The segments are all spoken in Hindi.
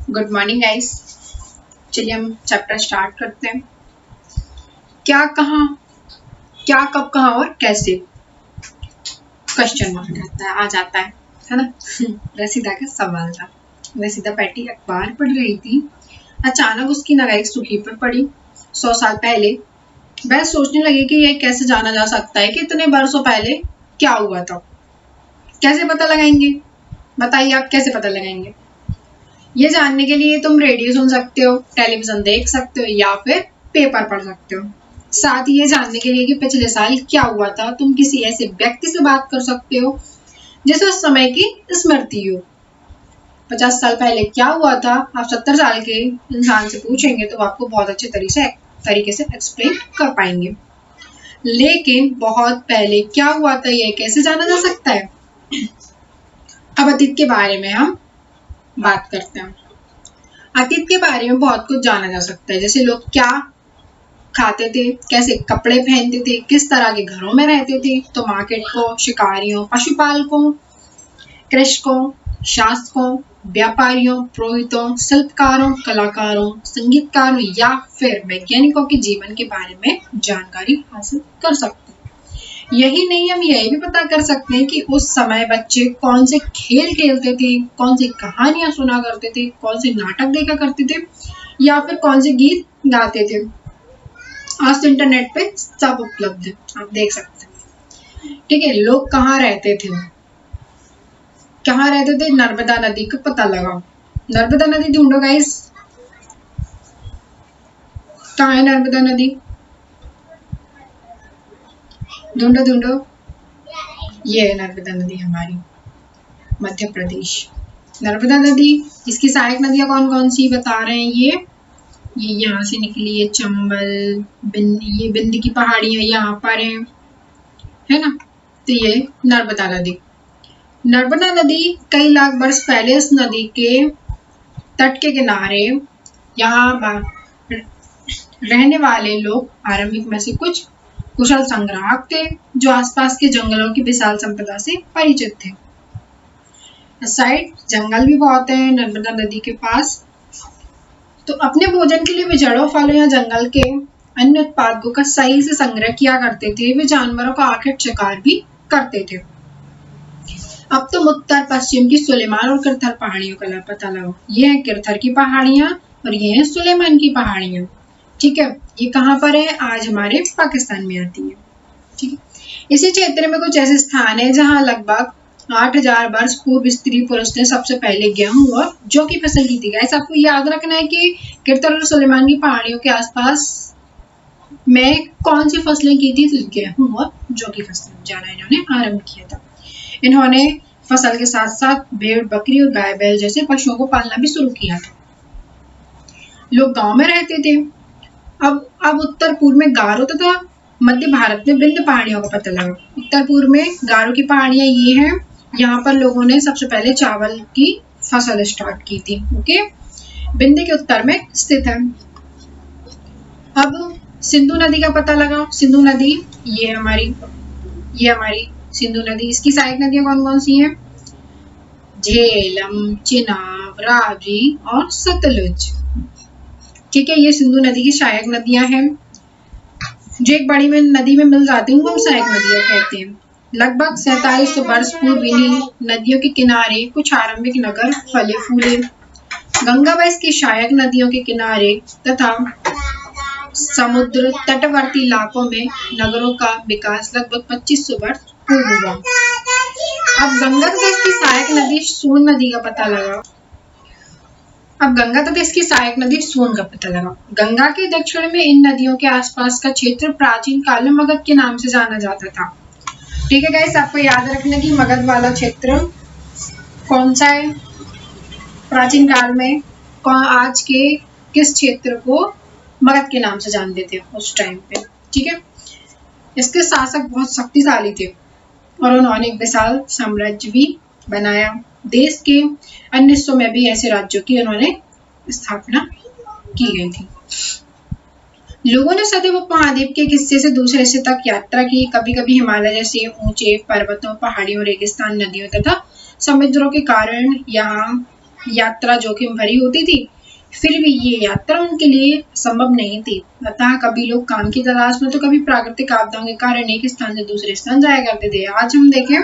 Good morning guys. चलिए हम चैप्टर स्टार्ट करते हैं। क्या, कहाँ, क्या, कब, कहाँ और कैसे, क्वेश्चन मार्क आता है, आ जाता है ना। रसीदा का सवाल था। रसीदा बैठी अखबार पढ़ रही थी। अचानक उसकी नगाह एक सुर्खी पर पड़ी। 100 साल पहले। वह सोचने लगी कि यह कैसे जाना जा सकता है कि इतने बरसों पहले क्या हुआ था। कैसे पता लगाएंगे? बताइए, आप कैसे पता लगाएंगे? ये जानने के लिए तुम रेडियो सुन सकते हो, टेलीविजन देख सकते हो या फिर पेपर पढ़ सकते हो। साथ ही ये जानने के लिए कि पिछले साल क्या हुआ था, तुम किसी ऐसे व्यक्ति से बात कर सकते हो जिसे उस समय की स्मृति हो। 50 साल पहले क्या हुआ था, आप 70 साल के इंसान से पूछेंगे तो वो आपको बहुत अच्छे तरीके से एक्सप्लेन कर पाएंगे। लेकिन बहुत पहले क्या हुआ था, यह कैसे जाना जा सकता है? अब अतीत के बारे में हम बात करते हैं। अतीत के बारे में बहुत कुछ जाना जा सकता है, जैसे लोग क्या खाते थे, कैसे कपड़े पहनते थे, किस तरह के घरों में रहते थे, तो मार्केट को, शिकारियों, पशुपालकों, कृषकों, शासकों, व्यापारियों, पुरोहितों, शिल्पकारों, कलाकारों, संगीतकारों या फिर वैज्ञानिकों के जीवन के बारे में जानकारी हासिल कर सकते हैं। यही नहीं, हम यह भी पता कर सकते हैं कि उस समय बच्चे कौन से खेल खेलते थे, कौन सी कहानियां सुना करते थे, कौन से नाटक देखा करते थे या फिर कौन से गीत गाते थे। आज तो इंटरनेट पे सब उपलब्ध है, आप देख सकते हैं। ठीक है, लोग कहाँ रहते थे? कहाँ रहते थे? नर्मदा नदी का पता लगाओ। नर्मदा नदी ढूंढो गाइस। कहाँ है नर्मदा नदी? ढूंढो ढूंढो। ये है नर्मदा नदी हमारी, मध्य प्रदेश। नर्मदा नदी, इसकी सहायक नदियां कौन कौन सी बता रहे हैं? ये यहाँ से निकली है चंबल, ये बिंद की पहाड़ियां यहाँ पर है ना। तो ये नर्मदा नदी। नर्मदा नदी कई लाख वर्ष पहले इस नदी के तट के किनारे यहाँ रहने वाले लोग आरंभिक में से कुछ कुशल संग्राहक थे जो आसपास के जंगलों की विशाल संपदा से परिचित थे। साइड जंगल भी बहुत है नर्मदा नदी के पास, तो अपने भोजन के लिए वे जड़ों, फलों या जंगल के अन्य उत्पादों का सही से संग्रह किया करते थे। वे जानवरों का आखिर शिकार भी करते थे। अब तुम उत्तर पश्चिम की सुलेमान और किरथर पहाड़ियों का पता लगाओ। ये है किरथर की पहाड़ियां और ये है सुलेमान की पहाड़ियां। ठीक है, ये कहाँ पर है? आज हमारे पाकिस्तान में आती है। ठीक है, इसी क्षेत्र में कुछ ऐसे स्थान है जहाँ लगभग 8000 वर्ष पूर्व स्त्री पुरुष ने सबसे पहले गेहूं और जौ की फसल की थी। गाइस, आपको याद रखना है कि किरथर और सुलेमान की पहाड़ियों के आसपास में कौन सी फसलें की थी? तो गेहूं और जौ की फसलें जाना इन्होंने आरंभ किया था। इन्होंने फसल के साथ साथ भेड़, बकरी और गाय बैल जैसे पशुओं को पालना भी शुरू किया था। लोग गांव में रहते थे। अब उत्तर पूर्व में गारो तथा मध्य भारत में विंध्य पहाड़ियों का पता लगा। उत्तर पूर्व में गारो की पहाड़ियां ये हैं, यहाँ पर लोगों ने सबसे पहले चावल की फसल स्टार्ट की थी। ओके, विंध्य के उत्तर में स्थित है। अब सिंधु नदी का पता लगाओ। सिंधु नदी ये हमारी सिंधु नदी। इसकी सहायक नदियां कौन कौन सी हैं? झेलम, चिनाब, रावी और सतलुज। ठीक है, ये सिंधु नदी की सहायक नदियां हैं जो एक बड़ी में नदी में मिल जाती हैं, उनको हम सहायक नदियां कहते हैं। लगभग 4700 वर्ष पूर्व इन्हीं नदियों के किनारे कुछ आरंभिक नगर फले फूले। गंगा व इसकी सहायक नदियों के किनारे तथा समुद्र तटवर्ती इलाकों में नगरों का विकास लगभग 2500 वर्ष पूर्व हुआ। अब गंगा तथा इसकी सहायक नदी सोन नदी का पता लगाओ। सोन का पता लगाओ। गंगा के दक्षिण में इन नदियों के आसपास का क्षेत्र प्राचीन काल में मगध के नाम से जाना जाता था। ठीक है गाइस, आपको याद रखना कि मगध वाला क्षेत्र कौन सा है प्राचीन काल में, आज के किस क्षेत्र को मगध के नाम से जानते थे उस टाइम पे। ठीक है, इसके शासक बहुत शक्तिशाली थे और उन्होंने एक विशाल साम्राज्य भी बनाया। देश के अन्य हिस्सों में भी ऐसे राज्यों की उन्होंने स्थापना की गई थी। लोगों ने सदैव महाद्वीप के एक हिस्से से दूसरे हिस्से तक यात्रा की। कभी कभी हिमालय जैसे ऊंचे पर्वतों, पहाड़ियों, रेगिस्तान, नदियों तथा समुद्रों के कारण यहाँ यात्रा जोखिम भरी होती थी, फिर भी ये यात्रा उनके लिए संभव नहीं थी। अतः कभी लोग काम की तलाश में तो कभी प्राकृतिक आपदाओं के कारण एक स्थान से दूसरे स्थान जाया करते थे। आज हम देखें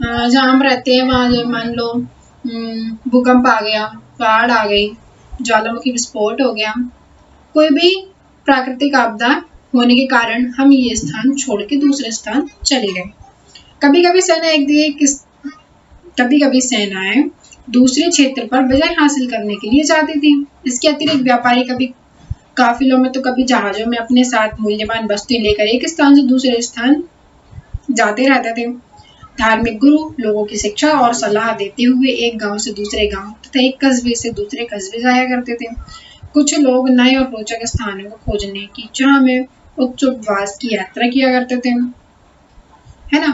जहाँ हम रहते हैं वहाँ मान लो भूकंप आ गया, बाढ़ आ गई, ज्वालामुखी विस्फोट हो गया, कोई भी प्राकृतिक आपदा होने के कारण हम ये स्थान छोड़ के दूसरे स्थान चले गए। कभी कभी सेनाएं दूसरे क्षेत्र पर विजय हासिल करने के लिए जाती थी। इसके अतिरिक्त व्यापारी कभी काफिलों में तो कभी जहाजों में अपने साथ मूल्यवान वस्तुएं लेकर एक स्थान से दूसरे स्थान जाते रहते थे। धार्मिक गुरु लोगों की शिक्षा और सलाह देते हुए एक गांव से दूसरे गांव तथा एक कस्बे से दूसरे कस्बे जाया करते थे। कुछ लोग नए और रोचक स्थानों को खोजने की चाह में उत्सुकवास की यात्रा किया करते थे, है ना।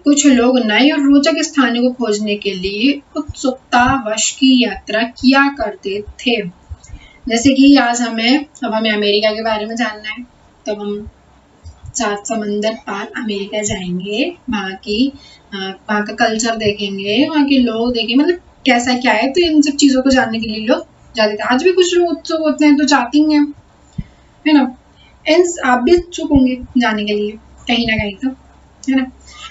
कुछ लोग नए और रोचक स्थानों को खोजने के लिए उत्सुकतावश की यात्रा किया करते थे। जैसे कि आज अब हमें अमेरिका के बारे में जानना है, तो हम 7 समंदर पार अमेरिका जाएंगे, वहाँ का कल्चर देखेंगे, वहाँ के लोग देखेंगे, मतलब कैसा क्या है। तो इन सब चीजों को जानने के लिए लोग जाते थे। आज भी कुछ लोग उत्सुक होते हैं तो जाती हैं, है ना। आप भी उत्सुक होंगे जाने के लिए कहीं ना कहीं, तो है ना।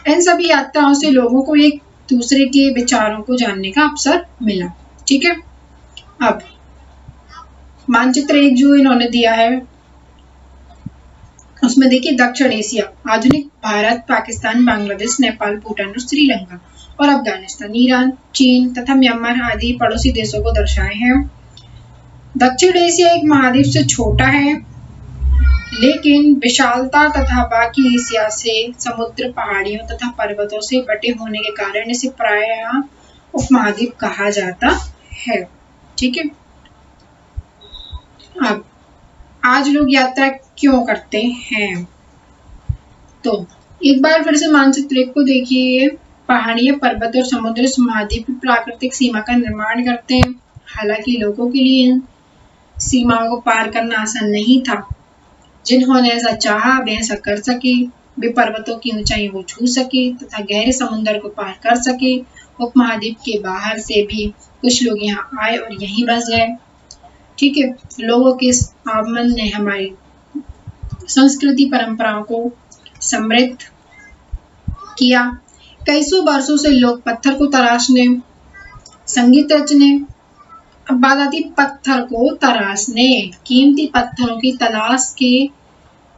इन सभी यात्राओं से लोगों को एक दूसरे के विचारों को जानने का अवसर मिला। ठीक है, अब मानचित्र एक जो इन्होंने दिया है उसमें देखिए दक्षिण एशिया, आधुनिक भारत, पाकिस्तान, बांग्लादेश, नेपाल, भूटान और श्रीलंका और अफगानिस्तान, ईरान, चीन तथा म्यांमार आदि पड़ोसी देशों को दर्शाए हैं। दक्षिण एशिया एक महाद्वीप से छोटा है, लेकिन विशालता तथा बाकी एशिया से समुद्र, पहाड़ियों तथा पर्वतों से बटे होने के कारण इसे प्रायः उपमहाद्वीप कहा जाता है। ठीक है, अब आज लोग यात्रा क्यों करते हैं, तो एक बार फिर से मानचित्र को देखिए। पहाड़ियां, पर्वत और समुद्र इस महाद्वीप की प्राकृतिक सीमा का निर्माण करते हैं। हालांकि लोगों के लिए इन सीमाओं को पार करना आसान नहीं था। जिन्होंने ऐसा चाहा वे ऐसा कर सके, वे पर्वतों की ऊंचाई को छू सके तथा गहरे समुद्र को पार कर सके। उपमहाद्वीप के बाहर से भी कुछ लोग यहाँ आए और यहीं बस गए। ठीक है, लोगों के इस आगमन ने हमारी संस्कृति परंपराओं को समृद्ध किया। कई सौ वर्षों से लोग पत्थर को तराशने, संगीत रचने, अब बात आती पत्थर को तराशने, कीमती पत्थरों की तलाश के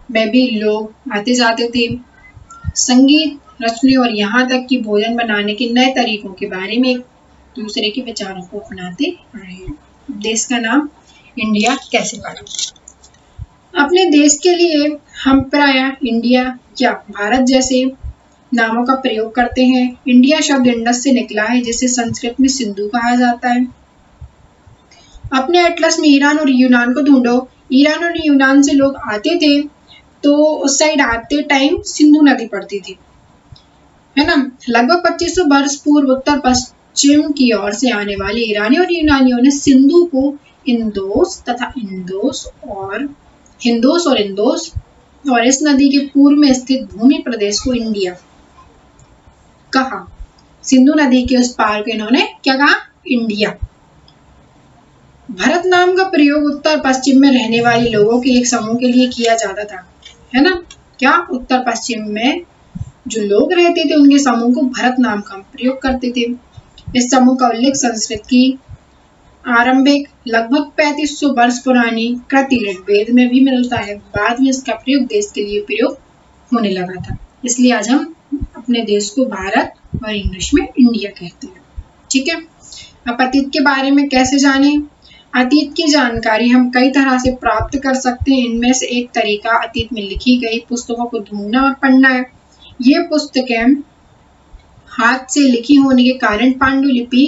में भी लोग आते जाते थे। संगीत रचने और यहाँ तक कि भोजन बनाने के नए तरीकों के बारे में एक दूसरे के विचारों को अपनाते रहे। देश का नाम इंडिया कैसे पड़ा? अपने देश के लिए हम प्रायः इंडिया या भारत जैसे नामों का प्रयोग करते हैं। इंडिया शब्द इंडस से निकला है, जिसे संस्कृत में सिंधु कहा जाता है। अपने एटलस में ईरान और यूनान को ढूंढो। ईरान और यूनान से लोग आते थे तो उस साइड आते टाइम सिंधु नदी पड़ती थी, है ना। लगभग 2500 वर्ष पूर्व उत्तर पश्चिम की ओर से आने वाले ईरानी और यूनानियों ने सिंधु को हिंदोस और इस नदी के पूर्व में स्थित भूमि प्रदेश को इंडिया कहा। सिंधु नदी के उस पार को इन्होंने क्या कहा? इंडिया। भारत नाम का प्रयोग उत्तर पश्चिम में रहने वाले लोगों के एक समूह के लिए किया जाता था, है ना। क्या उत्तर पश्चिम में जो लोग रहते थे उनके समूह को भारत नाम का प्रयोग करते थे। इस समूह का उल्लेख संस्कृत की आरंभिक लगभग 3500 वर्ष पुरानी कृति ऋग्वेद में भी मिलता है। बाद में इसका प्रयोग देश के लिए प्रयोग होने लगा था, इसलिए आज हम अपने देश को भारत और इंग्लिश में इंडिया कहते हैं। ठीक है, अब अतीत के बारे में कैसे जाने? अतीत की जानकारी हम कई तरह से प्राप्त कर सकते हैं। इनमें से एक तरीका अतीत में लिखी गई पुस्तकों को ढूंढना और पढ़ना है। ये पुस्तकें हाथ से लिखी होने के कारण पांडुलिपि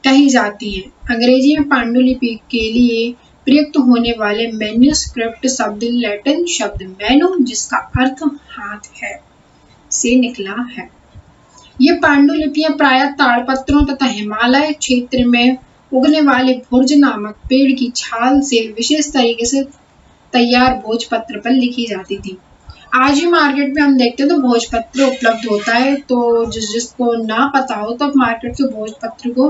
कही जाती है। अंग्रेजी में पांडुलिपि के लिए प्रयुक्त होने वाले मैन्युस्क्रिप्ट शब्द लैटिन शब्द मैनु, जिसका अर्थ हाथ है, से निकला है। ये पांडुलिपियां प्रायः ताड़पत्रों तथा हिमालय क्षेत्र में उगने वाले भुर्ज नामक पेड़ की छाल से विशेष तरीके से तैयार भोजपत्र पर लिखी जाती थी। आज भी मार्केट में हम देखते हैं तो भोजपत्र उपलब्ध होता है, तो जिसको ना पता हो तो मार्केट से भोजपत्र को